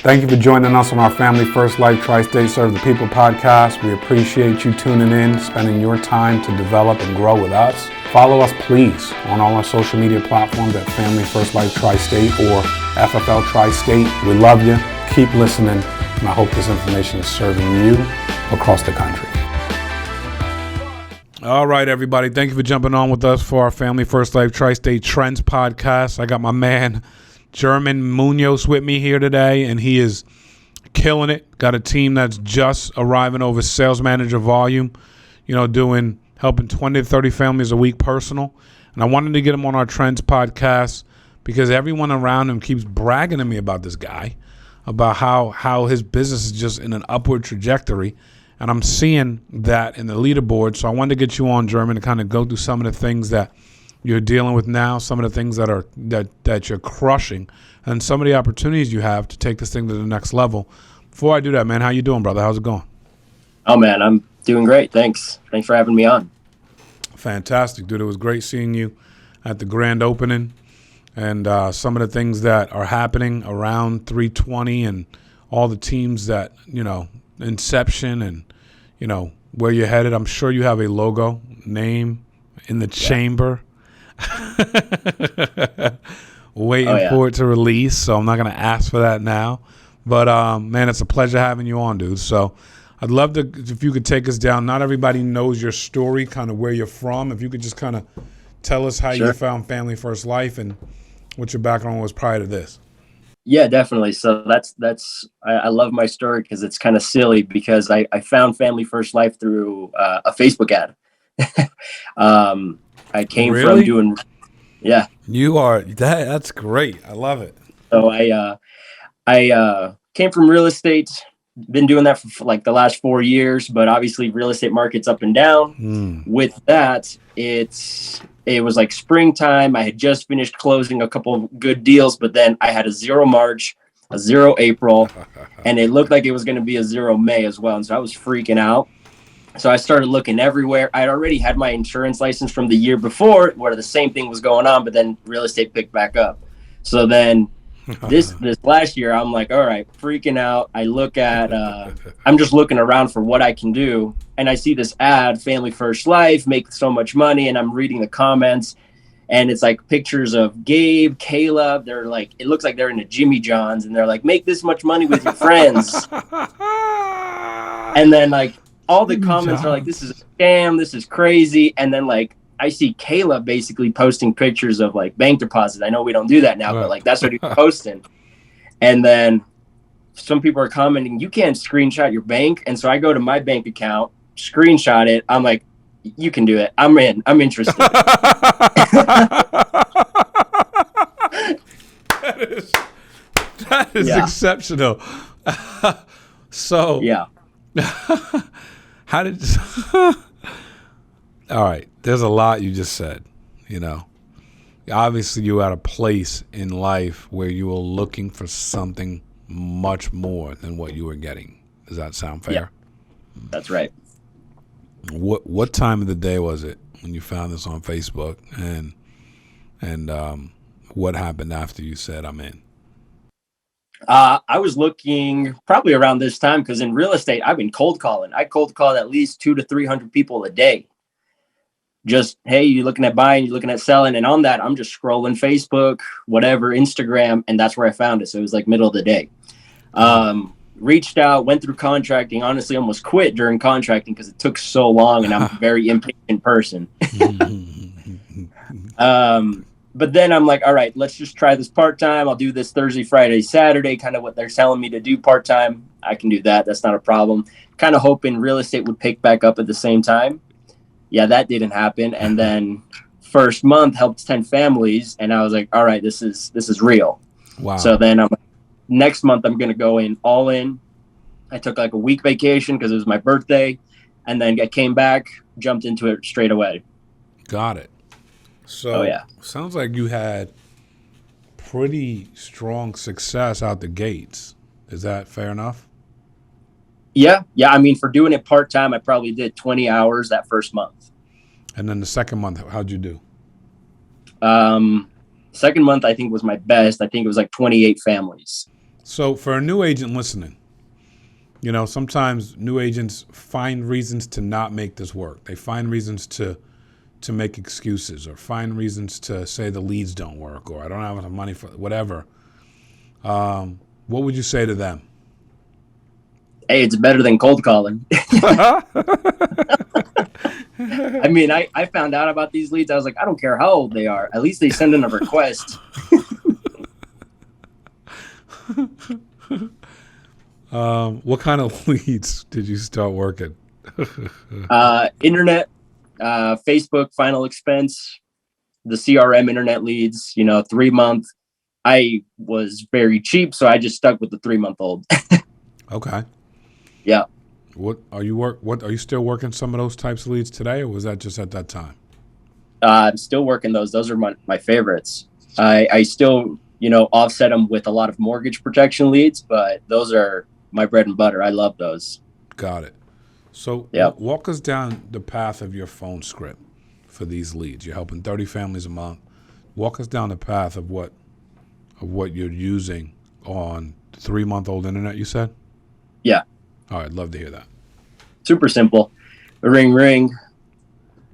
Thank you for joining us on our Family First Life Tri-State Serve the People podcast. We appreciate you tuning in, spending your time to develop and grow with us. Follow us, please, on all our social media platforms at Family First Life Tri-State or FFL Tri-State. We love you. Keep listening, and I hope this information is serving you across the country. All right, everybody. Thank you for jumping on with us for our Family First Life Tri-State Trends podcast. I got my man German Munoz with me here today, and he is killing it. Got a team that's just arriving over sales manager volume, helping 20 to 30 families a week personal. And I wanted to get him on our Trends podcast because everyone around him keeps bragging to me about this guy, about how his business is just in an upward trajectory. And I'm seeing that in the leaderboard. So I wanted to get you on, German, to kind of go through some of the things that you're dealing with now, some of the things that you're crushing, and some of the opportunities you have to take this thing to the next level. Before I do that, man, how you doing, brother? How's it going? Oh, man, I'm doing great. Thanks for having me on. Fantastic, dude. It was great seeing you at the grand opening, and some of the things that are happening around 320 and all the teams that, inception and, where you're headed. I'm sure you have a logo, name in the chamber. Waiting for it to release, so I'm not going to ask for that now. But, man, it's a pleasure having you on, dude. So I'd love to, if you could take us down. Not everybody knows your story, kind of where you're from. If you could just kind of tell us how you found Family First Life and what your background was prior to this. Yeah, definitely. So I love my story because it's kind of silly because I found Family First Life through a Facebook ad. I came from doing, You are that's great. I love it. So I came from real estate. Been doing that for like the last 4 years, but obviously real estate market's up and down. With that, it was like springtime. I had just finished closing a couple of good deals, but then I had a 0 March, a 0 April, and it looked like it was going to be a 0 May as well. And so I was freaking out. So I started looking everywhere. I'd already had my insurance license from the year before where the same thing was going on, but then real estate picked back up. So then this last year, I'm like, all right, freaking out. I look at, I'm just looking around for what I can do. And I see this ad, Family First Life, make so much money. And I'm reading the comments and it's like pictures of Gabe, Caleb. They're like, it looks like they're in a Jimmy John's and they're like, make this much money with your friends. And then like, all the comments are like, this is a scam, this is crazy. And then like I see Caleb basically posting pictures of like bank deposits. I know we don't do that now, but like that's what he's posting. And then some people are commenting, you can't screenshot your bank. And so I go to my bank account, screenshot it. I'm like, you can do it. I'm in. I'm interested. That is exceptional. So yeah. How did all right, there's a lot you just said, obviously you were at a place in life where you were looking for something much more than what you were getting. Does that sound fair? Yeah, that's right. What time of the day was it when you found this on Facebook, and what happened after you said I'm in? I was looking probably around this time because in real estate, I've been cold calling. I cold called at least 200 to 300 people a day. Just, hey, you looking at buying, you looking at selling. And on that, I'm just scrolling Facebook, whatever, Instagram. And that's where I found it. So it was like middle of the day. Reached out, went through contracting, honestly, almost quit during contracting because it took so long and I'm a very impatient person. But then I'm like, all right, let's just try this part-time. I'll do this Thursday, Friday, Saturday, kind of what they're telling me to do part-time. I can do that. That's not a problem. Kind of hoping real estate would pick back up at the same time. Yeah, that didn't happen. And then first month helped 10 families. And I was like, all right, this is real. Wow. So then next month I'm going to go in all in. I took like a week vacation because it was my birthday. And then I came back, jumped into it straight away. Got it. So sounds like you had pretty strong success out the gates. Is that fair enough? Yeah. I mean, for doing it part-time, I probably did 20 hours that first month. And then the second month, how'd you do? Second month, I think was my best. I think it was like 28 families. So for a new agent listening, sometimes new agents find reasons to not make this work. They find reasons to make excuses or find reasons to say the leads don't work or I don't have enough money for whatever. What would you say to them? Hey, it's better than cold calling. I mean, I found out about these leads. I was like, I don't care how old they are. At least they send in a request. What kind of leads did you start working? Internet, Facebook, final expense, the CRM internet leads, 3-month. I was very cheap, so I just stuck with the 3-month-old. Okay. Yeah. What are you still working some of those types of leads today, or was that just at that time? I'm still working those. Those are my favorites. I still, offset them with a lot of mortgage protection leads, but those are my bread and butter. I love those. Got it. So walk us down the path of your phone script for these leads. You're helping 30 families a month. Walk us down the path of what you're using on the 3-month-old internet, you said? Yeah. All right, love to hear that. Super simple. Ring, ring.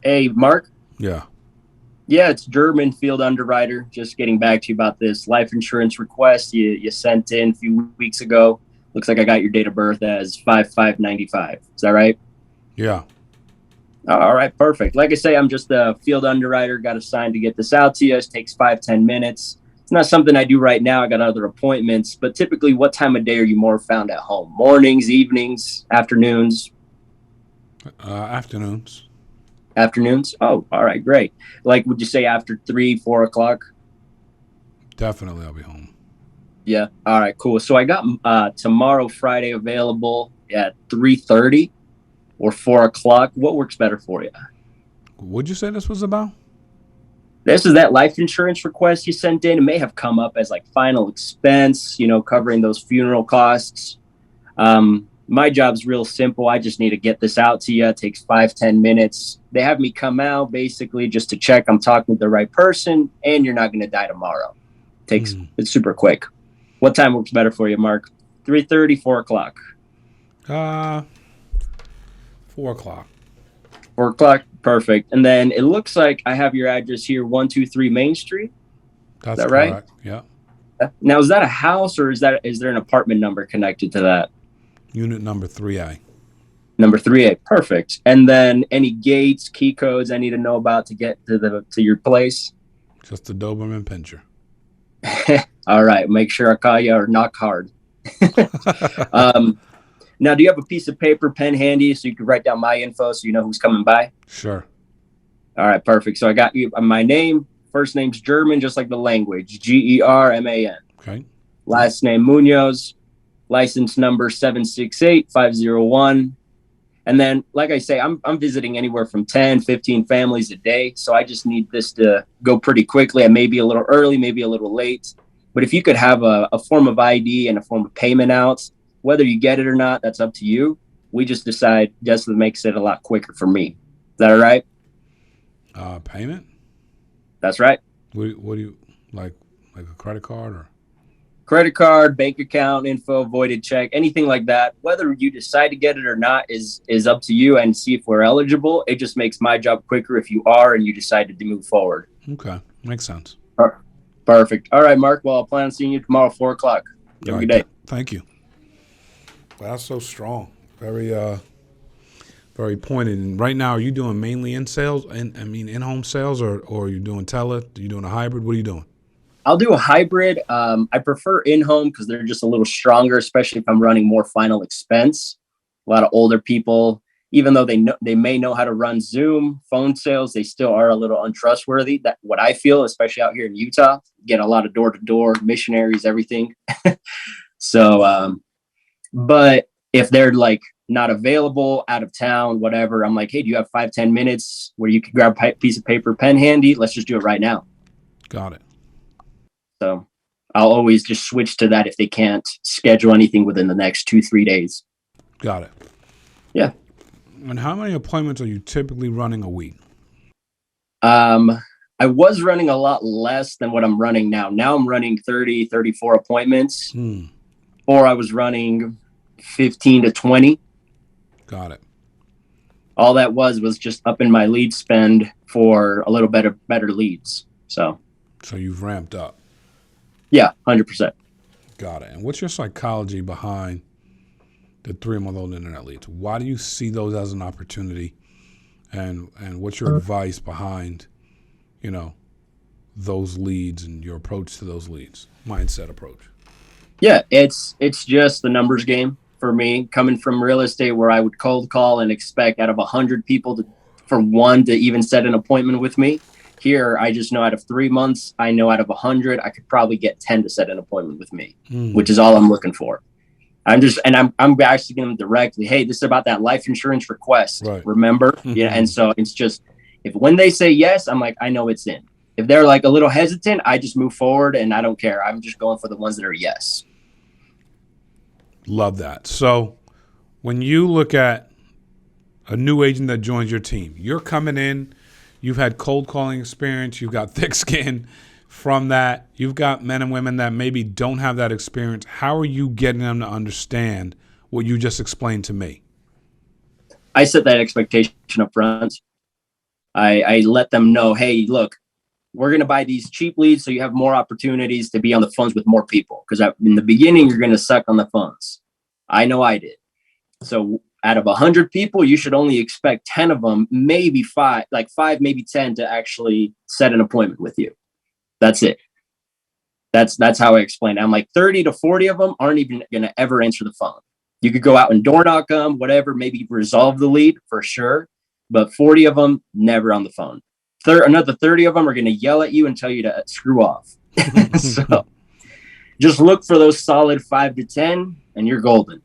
Hey, Mark? Yeah. Yeah, it's German Field Underwriter. Just getting back to you about this life insurance request you sent in a few weeks ago. Looks like I got your date of birth as 5/5/95. Is that right? Yeah. All right, perfect. Like I say, I'm just a field underwriter. Got assigned to get this out to you. It takes 5-10 minutes. It's not something I do right now. I got other appointments. But typically, what time of day are you more found at home? Mornings, evenings, afternoons? Afternoons. Afternoons? Oh, all right, great. Like, would you say after 3, 4 o'clock? Definitely, I'll be home. Yeah. All right, cool. So I got tomorrow, Friday, available at 3:30 or 4 o'clock. What works better for you? What'd you say this was about? This is that life insurance request you sent in. It may have come up as like final expense, covering those funeral costs. My job's real simple. I just need to get this out to you. It takes 5-10 minutes. They have me come out basically just to check I'm talking with the right person and you're not going to die tomorrow. It's super quick. What time works better for you, Mark? 3:30, 4 o'clock? 4 o'clock. 4 o'clock? Perfect. And then it looks like I have your address here, 123 Main Street. That's Is that correct. right? Yeah. Now, is that a house or is there an apartment number connected to that? Unit number 3A. Number 3A. Perfect. And then any gates, key codes I need to know about to get to your place? Just the Doberman Pinscher. All right. Make sure I call you or knock hard. Now, do you have a piece of paper, pen handy so you can write down my info so you know who's coming by? Sure. All right. Perfect. So I got you my name. First name's German, just like the language. German. Okay. Last name Munoz. License number 768-501. And then, like I say, I'm visiting anywhere from 10, 15 families a day. So I just need this to go pretty quickly. I may be a little early, maybe a little late. But if you could have a form of ID and a form of payment out, whether you get it or not, that's up to you. We just decide just makes it a lot quicker for me. Is that all right? Payment? That's right. What do you like a credit card or? Credit card, bank account info, voided check, anything like that. Whether you decide to get it or not is up to you and see if we're eligible. It just makes my job quicker if you are and you decided to move forward. Okay. Makes sense. Perfect. All right, Mark. Well, I'll plan on seeing you tomorrow, 4 o'clock. Have a good day. Thank you. Well, that's so strong. Very, very pointed. And right now, are you doing mainly in sales? In-home sales, or are you doing tele? Are you doing a hybrid? What are you doing? I'll do a hybrid. I prefer in-home because they're just a little stronger, especially if I'm running more final expense. A lot of older people, even though they may know how to run Zoom, phone sales, they still are a little untrustworthy. That's what I feel, especially out here in Utah. Get a lot of door-to-door missionaries, everything. So, but if they're like not available, out of town, whatever, I'm like, hey, do you have 5-10 minutes where you can grab a piece of paper, pen handy? Let's just do it right now. Got it. So I'll always just switch to that if they can't schedule anything within the next 2-3 days. Got it. Yeah. And how many appointments are you typically running a week? I was running a lot less than what I'm running now. Now I'm running 30, 34 appointments. before I was running 15 to 20. Got it. All that was just upping my lead spend for a little better leads. So you've ramped up. Yeah, 100%. Got it. And what's your psychology behind the 3-month-old internet leads? Why do you see those as an opportunity? And what's your advice behind, those leads and your approach to those leads, mindset approach? Yeah, it's just the numbers game for me, coming from real estate where I would cold call and expect out of 100 people for one to even set an appointment with me. Here, I just know out of 3 months, I know out of 100, I could probably get 10 to set an appointment with me, which is all I'm looking for. I'm asking them directly, hey, this is about that life insurance request. Right. Remember? Mm-hmm. Yeah. And so it's just, when they say yes, I'm like, I know it's in. If they're like a little hesitant, I just move forward and I don't care. I'm just going for the ones that are yes. Love that. So when you look at a new agent that joins your team, you're coming in, you've had cold calling experience, you've got thick skin from that, you've got men and women that maybe don't have that experience. How are you getting them to understand what you just explained to me? I set that expectation up front. I let them know, hey, look, we're going to buy these cheap leads so you have more opportunities to be on the phones with more people. Because in the beginning, you're going to suck on the phones. I know I did. So out of 100 people, you should only expect 10 of them, maybe five, maybe 10 to actually set an appointment with you. That's it. That's how I explain it. I'm like 30 to 40 of them aren't even going to ever answer the phone. You could go out and door knock them, whatever, maybe resolve the lead for sure. But 40 of them, never on the phone. Another 30 of them are going to yell at you and tell you to screw off. So just look for those solid 5 to 10 and you're golden.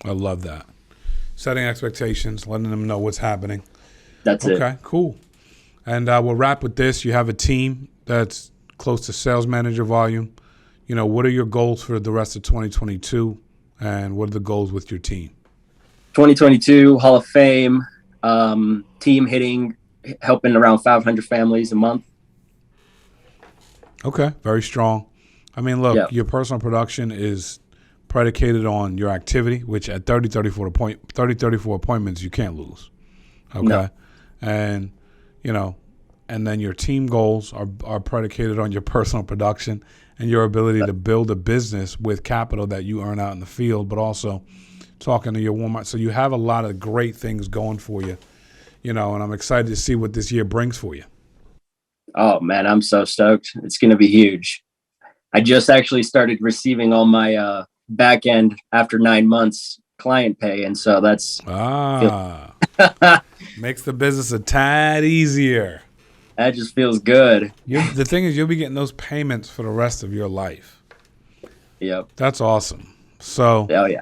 I love that. Setting expectations, letting them know what's happening. That's it. Okay, cool. And we'll wrap with this. You have a team that's close to sales manager volume. What are your goals for the rest of 2022? And what are the goals with your team? 2022, Hall of Fame, team helping around 500 families a month. Okay, very strong. I mean, look, Your personal production is predicated on your activity, which at 34 appointments, you can't lose. Okay. No. And, and then your team goals are predicated on your personal production and your ability to build a business with capital that you earn out in the field, but also talking to your Walmart. So you have a lot of great things going for you, and I'm excited to see what this year brings for you. Oh, man, I'm so stoked. It's going to be huge. I just actually started receiving all my back end after 9 months client pay. And so that's makes the business a tad easier. That just feels good. The thing is, you'll be getting those payments for the rest of your life. Yep. That's awesome. So, oh, yeah.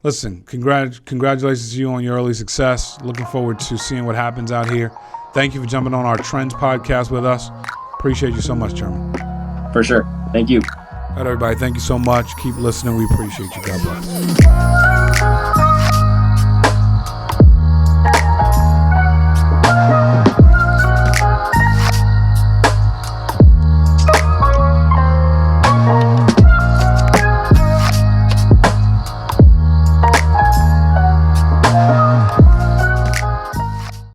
Listen, congratulations to you on your early success. Looking forward to seeing what happens out here. Thank you for jumping on our Trends podcast with us. Appreciate you so much, German. For sure. Thank you. All right, everybody. Thank you so much. Keep listening. We appreciate you. God bless.